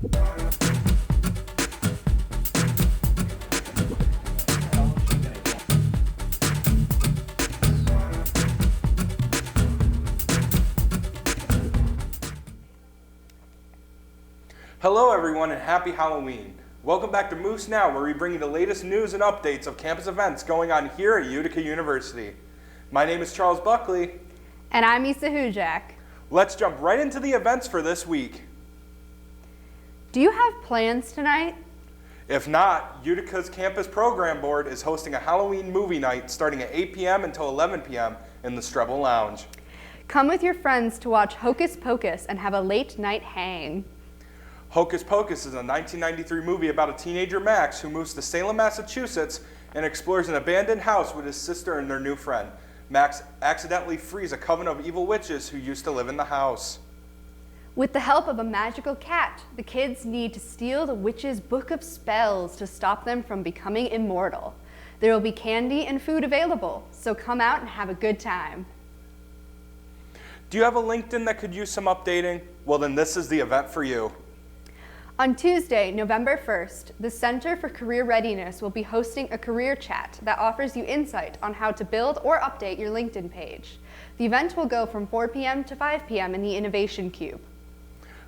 Hello everyone and happy Halloween. Welcome back to Moose Now, where we bring you the latest news and updates of campus events going on here at Utica University. My name is Charles Buckley. And I'm Issa Hujak. Let's jump right into the events for this week. Do you have plans tonight? If not, Utica's Campus Program Board is hosting a Halloween movie night starting at 8 p.m. until 11 p.m. in the Strebel Lounge. Come with your friends to watch Hocus Pocus and have a late night hang. Hocus Pocus is a 1993 movie about a teenager, Max, who moves to Salem, Massachusetts and explores an abandoned house with his sister and their new friend. Max accidentally frees a coven of evil witches who used to live in the house. With the help of a magical cat, the kids need to steal the witch's book of spells to stop them from becoming immortal. There will be candy and food available, so come out and have a good time. Do you have a LinkedIn that could use some updating? Well, then this is the event for you. On Tuesday, November 1st, the Center for Career Readiness will be hosting a career chat that offers you insight on how to build or update your LinkedIn page. The event will go from 4 p.m. to 5 p.m. in the Innovation Cube.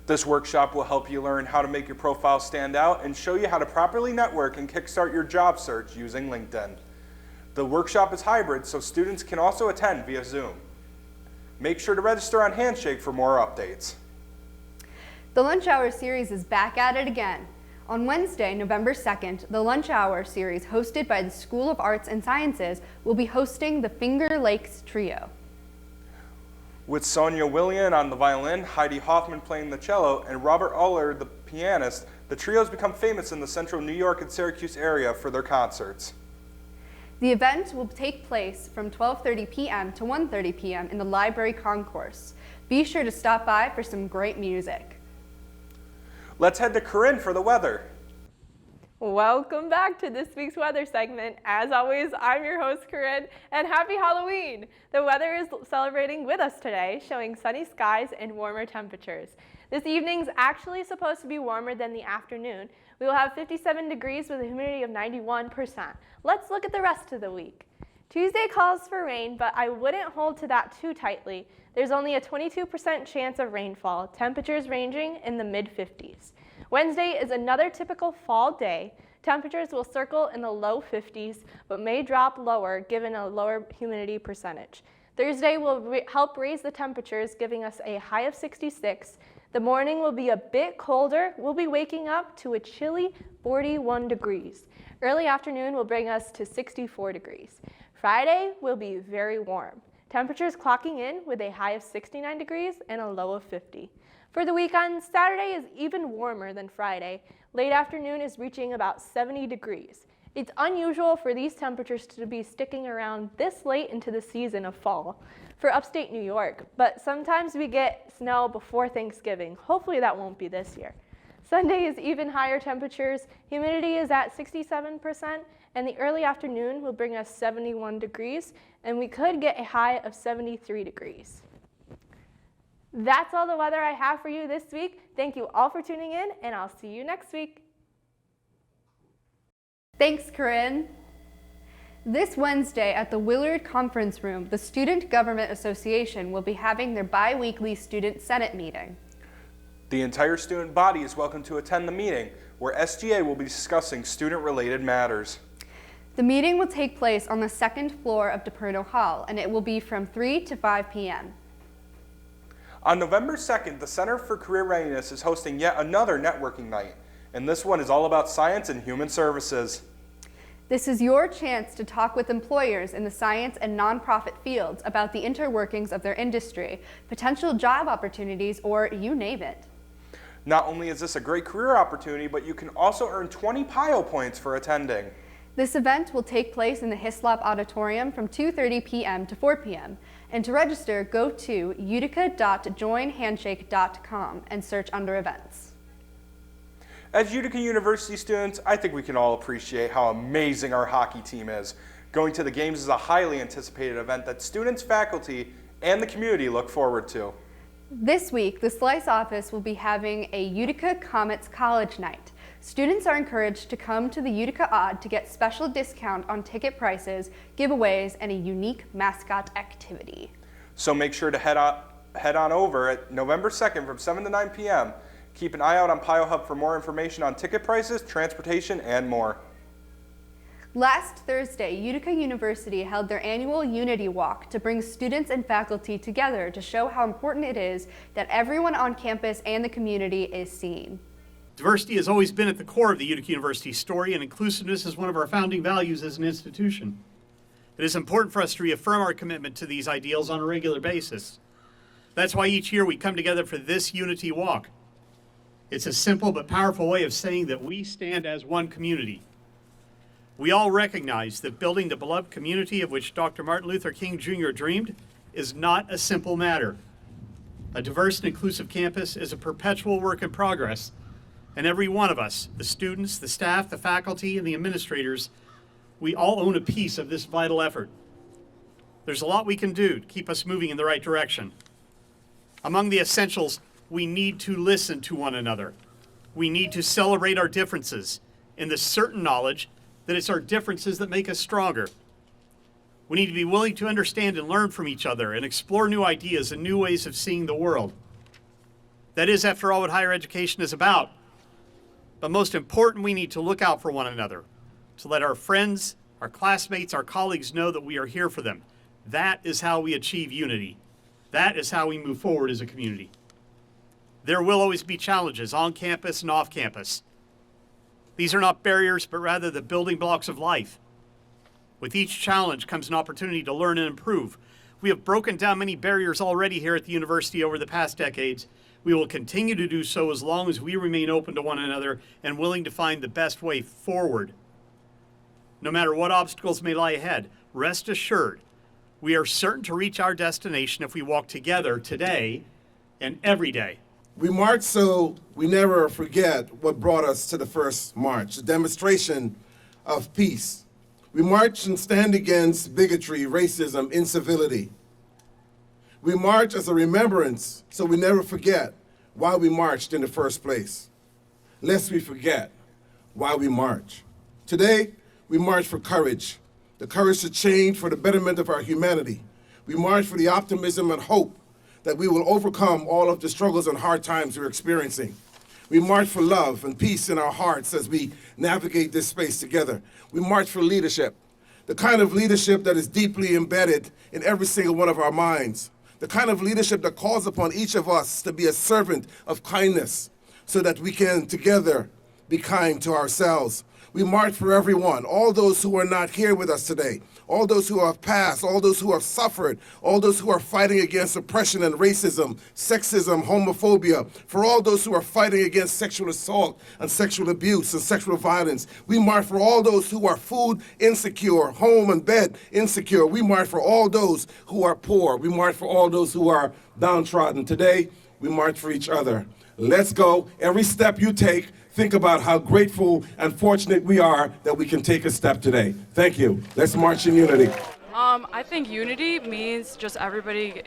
This workshop will help you learn how to make your profile stand out and show you how to properly network and kickstart your job search using LinkedIn. The workshop is hybrid, so students can also attend via Zoom. Make sure to register on Handshake for more updates. The Lunch Hour series is back at it again. On Wednesday, November 2nd, the Lunch Hour series hosted by the School of Arts and Sciences will be hosting the Finger Lakes Trio. With Sonia Willian on the violin, Heidi Hoffman playing the cello, and Robert Uller, the pianist, the trio has become famous in the central New York and Syracuse area for their concerts. The event will take place from 12:30 p.m. to 1:30 p.m. in the Library Concourse. Be sure to stop by for some great music. Let's head to Corinne for the weather. Welcome back to this week's weather segment. As always, I'm your host, Corinne, and happy Halloween! The weather is celebrating with us today, showing sunny skies and warmer temperatures. This evening's actually supposed to be warmer than the afternoon. We will have 57 degrees with a humidity of 91%. Let's look at the rest of the week. Tuesday calls for rain, but I wouldn't hold to that too tightly. There's only a 22% chance of rainfall, temperatures ranging in the mid-50s. Wednesday is another typical fall day. Temperatures will circle in the low 50s, but may drop lower given a lower humidity percentage. Thursday will help raise the temperatures, giving us a high of 66. The morning will be a bit colder. We'll be waking up to a chilly 41 degrees. Early afternoon will bring us to 64 degrees. Friday will be very warm. Temperatures clocking in with a high of 69 degrees and a low of 50. For the weekend, Saturday is even warmer than Friday. Late afternoon is reaching about 70 degrees. It's unusual for these temperatures to be sticking around this late into the season of fall for upstate New York, but sometimes we get snow before Thanksgiving. Hopefully that won't be this year. Sunday is even higher temperatures. Humidity is at 67%, and the early afternoon will bring us 71 degrees, and we could get a high of 73 degrees. That's all the weather I have for you this week. Thank you all for tuning in, and I'll see you next week. Thanks, Corinne. This Wednesday at the Willard Conference Room, the Student Government Association will be having their bi-weekly Student Senate meeting. The entire student body is welcome to attend the meeting, where SGA will be discussing student-related matters. The meeting will take place on the second floor of DePerno Hall, and it will be from 3 to 5 p.m. On November 2nd, the Center for Career Readiness is hosting yet another networking night, and this one is all about science and human services. This is your chance to talk with employers in the science and nonprofit fields about the interworkings of their industry, potential job opportunities, or you name it. Not only is this a great career opportunity, but you can also earn 20 PIO points for attending. This event will take place in the Hislop Auditorium from 2:30 p.m. to 4 p.m. And to register, go to utica.joinhandshake.com and search under events. As Utica University students, I think we can all appreciate how amazing our hockey team is. Going to the games is a highly anticipated event that students, faculty, and the community look forward to. This week, the Slice office will be having a Utica Comets College Night. Students are encouraged to come to the Utica Odd to get special discount on ticket prices, giveaways, and a unique mascot activity. So make sure to head on over at November 2nd from 7 to 9 p.m. Keep an eye out on Pile Hub for more information on ticket prices, transportation, and more. Last Thursday, Utica University held their annual Unity Walk to bring students and faculty together to show how important it is that everyone on campus and the community is seen. Diversity has always been at the core of the Utica University story, and inclusiveness is one of our founding values as an institution. It is important for us to reaffirm our commitment to these ideals on a regular basis. That's why each year we come together for this Unity Walk. It's a simple but powerful way of saying that we stand as one community. We all recognize that building the beloved community of which Dr. Martin Luther King Jr. dreamed is not a simple matter. A diverse and inclusive campus is a perpetual work in progress, and every one of us, the students, the staff, the faculty, and the administrators, we all own a piece of this vital effort. There's a lot we can do to keep us moving in the right direction. Among the essentials, we need to listen to one another. We need to celebrate our differences in the certain knowledge that it's our differences that make us stronger. We need to be willing to understand and learn from each other and explore new ideas and new ways of seeing the world. That is, after all, what higher education is about. But most important, we need to look out for one another, to let our friends, our classmates, our colleagues know that we are here for them. That is how we achieve unity. That is how we move forward as a community. There will always be challenges on campus and off campus. These are not barriers, but rather the building blocks of life. With each challenge comes an opportunity to learn and improve. We have broken down many barriers already here at the university over the past decades. We will continue to do so as long as we remain open to one another and willing to find the best way forward. No matter what obstacles may lie ahead, rest assured, we are certain to reach our destination if we walk together today and every day. We march so we never forget what brought us to the first march, a demonstration of peace. We march and stand against bigotry, racism, incivility. We march as a remembrance so we never forget why we marched in the first place, lest we forget why we march. Today, we march for courage, the courage to change for the betterment of our humanity. We march for the optimism and hope that we will overcome all of the struggles and hard times we're experiencing. We march for love and peace in our hearts as we navigate this space together. We march for leadership, the kind of leadership that is deeply embedded in every single one of our minds, the kind of leadership that calls upon each of us to be a servant of kindness so that we can together be kind to ourselves. We march for everyone, all those who are not here with us today, all those who have passed, all those who have suffered, all those who are fighting against oppression and racism, sexism, homophobia, for all those who are fighting against sexual assault and sexual abuse and sexual violence. We march for all those who are food insecure, home and bed insecure. We march for all those who are poor. We march for all those who are downtrodden. Today, we march for each other. Let's go. Every step you take, think about how grateful and fortunate we are that we can take a step today. Thank you. Let's march in unity. I think unity means just everybody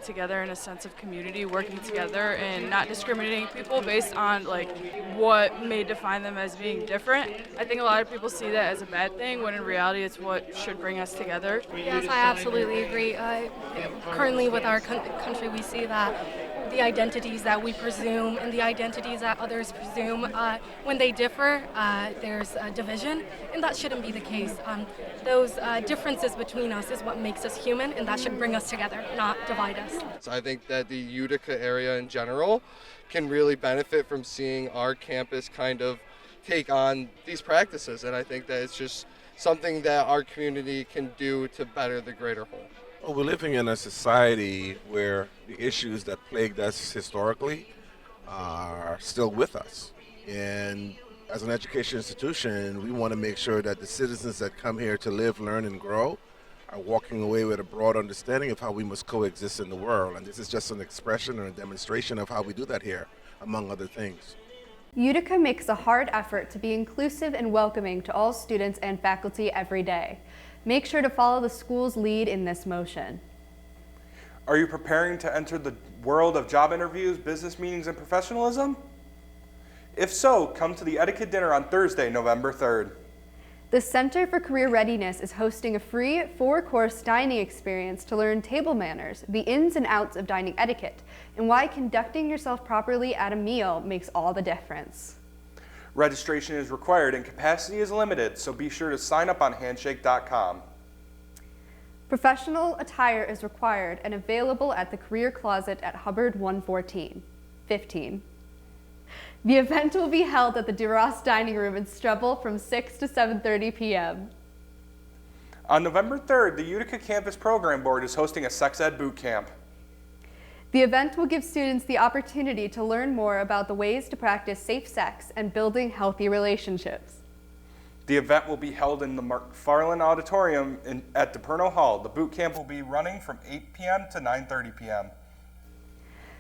together in a sense of community, working together and not discriminating people based on like what may define them as being different. I think a lot of people see that as a bad thing when in reality it's what should bring us together. Yes, I absolutely agree. Currently with our country we see that the identities that we presume and the identities that others presume, when they differ, there's a division, and that shouldn't be the case. Those differences between us is what makes us human, and that should bring us together, not divide us. So I think that the Utica area in general can really benefit from seeing our campus kind of take on these practices, and I think that it's just something that our community can do to better the greater whole. Well, we're living in a society where the issues that plagued us historically are still with us. And as an education institution, we want to make sure that the citizens that come here to live, learn, and grow are walking away with a broad understanding of how we must coexist in the world. And this is just an expression or a demonstration of how we do that here, among other things. Utica makes a hard effort to be inclusive and welcoming to all students and faculty every day. Make sure to follow the school's lead in this motion. Are you preparing to enter the world of job interviews, business meetings, and professionalism? If so, come to the Etiquette Dinner on Thursday, November 3rd. The Center for Career Readiness is hosting a free 4-course dining experience to learn table manners, the ins and outs of dining etiquette, and why conducting yourself properly at a meal makes all the difference. Registration is required and capacity is limited, so be sure to sign up on handshake.com. Professional attire is required and available at the Career Closet at Hubbard 115. The event will be held at the DeRoss Dining Room in Strebel from 6 to 7:30 p.m. On November 3rd, the Utica Campus Program Board is hosting a sex ed boot camp. The event will give students the opportunity to learn more about the ways to practice safe sex and building healthy relationships. The event will be held in the McFarland Auditorium at DePerno Hall. The boot camp will be running from 8 p.m. to 9:30 p.m.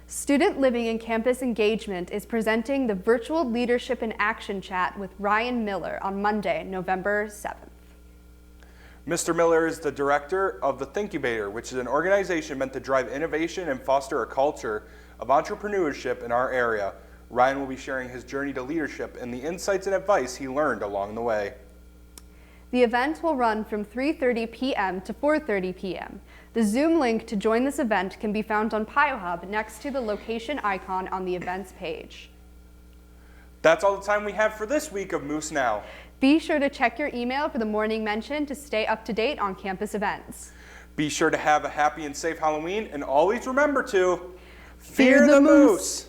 Student Living and Campus Engagement is presenting the Virtual Leadership in Action Chat with Ryan Miller on Monday, November 7th. Mr. Miller is the director of the Thinkubator, which is an organization meant to drive innovation and foster a culture of entrepreneurship in our area. Ryan will be sharing his journey to leadership and the insights and advice he learned along the way. The event will run from 3:30 p.m. to 4:30 p.m. The Zoom link to join this event can be found on PioHub next to the location icon on the events page. That's all the time we have for this week of Moose Now. Be sure to check your email for the morning mention to stay up to date on campus events. Be sure to have a happy and safe Halloween, and always remember to fear the moose.